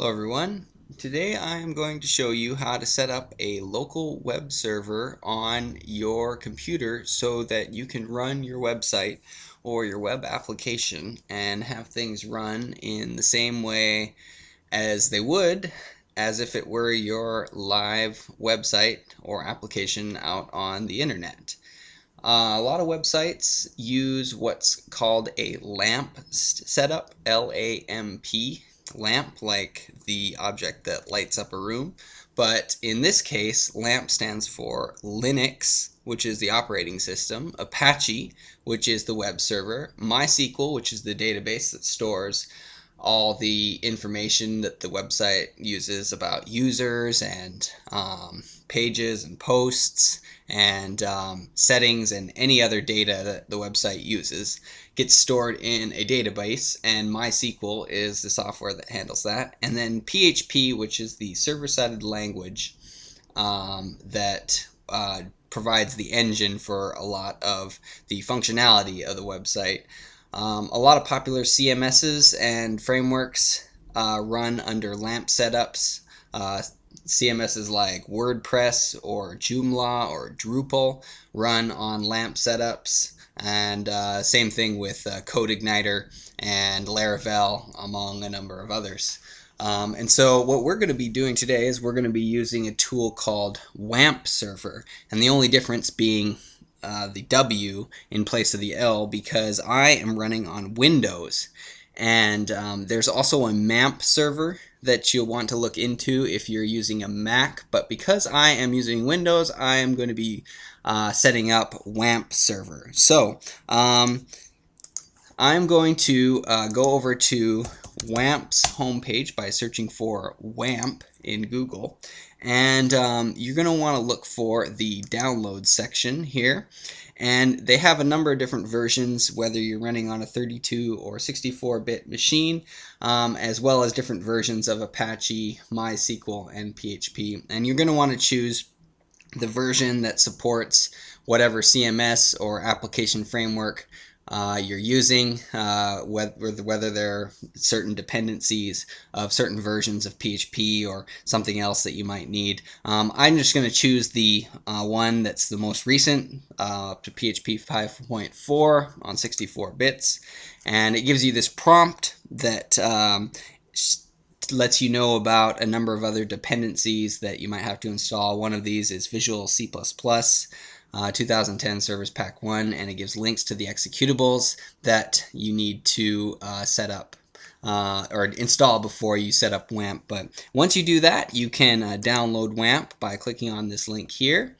Hello everyone. Today I am going to show you how to set up a local web server on your computer so that you can run your website or your web application and have things run in the same way as they would as if it were your live website or application out on the internet. A lot of websites use what's called a LAMP setup, L-A-M-P, lamp like the object that lights up a room. But in this case, LAMP stands for Linux, which is the operating system, Apache, which is the web server, MySQL, which is the database that stores all the information that the website uses about users and pages and posts and settings and any other data that the website uses gets stored in a database, and MySQL is the software that handles that. And then PHP, which is the server-sided language that provides the engine for a lot of the functionality of the website. A lot of popular CMSs and frameworks run under LAMP setups. CMSs like WordPress or Joomla or Drupal run on LAMP setups, and same thing with CodeIgniter and Laravel, among a number of others. And so what we're going to be doing today is we're going to be using a tool called WAMP server, and the only difference being the W in place of the L, because I am running on Windows. And there's also a MAMP server that you'll want to look into if you're using a Mac, but because I am using Windows, I am going to be setting up WAMP server. So I'm going to go over to WAMP's homepage by searching for WAMP in Google, and you're going to want to look for the download section here, and they have a number of different versions, whether you're running on a 32 or 64-bit machine, as well as different versions of Apache, MySQL, and PHP. And you're going to want to choose the version that supports whatever CMS or application framework you're using, whether there are certain dependencies of certain versions of PHP or something else that you might need. I'm just going to choose the one that's the most recent, up to PHP 5.4 on 64 bits, and it gives you this prompt that lets you know about a number of other dependencies that you might have to install. One of these is Visual C++, 2010 Servers Pack 1, and it gives links to the executables that you need to set up or install before you set up WAMP. But once you do that, you can download WAMP by clicking on this link here.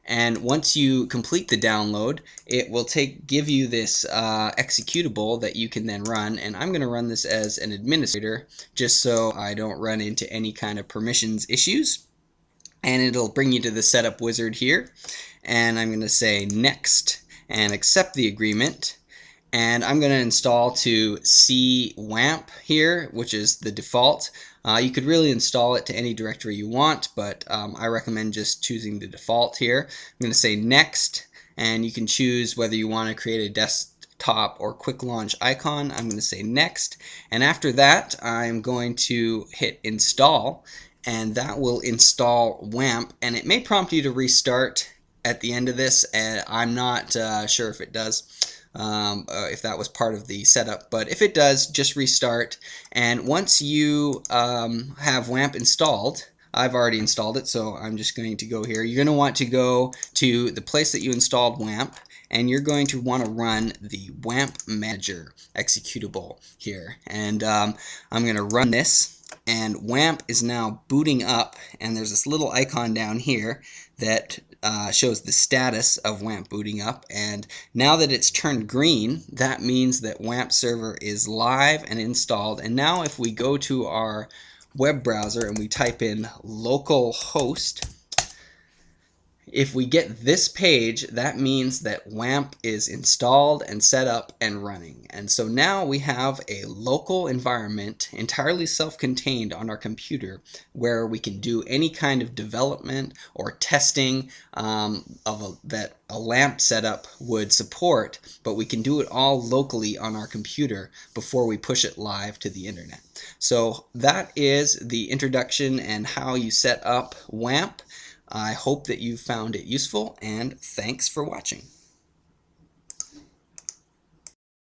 And once you complete the download, it will give you this executable that you can then run. And I'm going to run this as an administrator just so I don't run into any kind of permissions issues. And it'll bring you to the setup wizard here. And I'm going to say next and accept the agreement. And I'm going to install to CWAMP here, which is the default. You could really install it to any directory you want, but I recommend just choosing the default here. I'm going to say next, and you can choose whether you want to create a desktop or quick launch icon. I'm going to say next, and after that I'm going to hit install, and that will install WAMP, and it may prompt you to restart at the end of this, and I'm not sure if it does. If that was part of the setup, but if it does, just restart. And once you have WAMP installed, I've already installed it, so I'm just going to go here. You're going to want to go to the place that you installed WAMP, and you're going to want to run the WAMP Manager executable here. And I'm going to run this, and WAMP is now booting up, and there's this little icon down here that shows the status of WAMP booting up, and now that it's turned green, that means that WAMP server is live and installed. And now if we go to our web browser and we type in localhost If we get this page, that means that WAMP is installed and set up and running. And so now we have a local environment entirely self-contained on our computer where we can do any kind of development or testing that a LAMP setup would support, but we can do it all locally on our computer before we push it live to the internet. So that is the introduction and how you set up WAMP. I hope that you found it useful, and thanks for watching.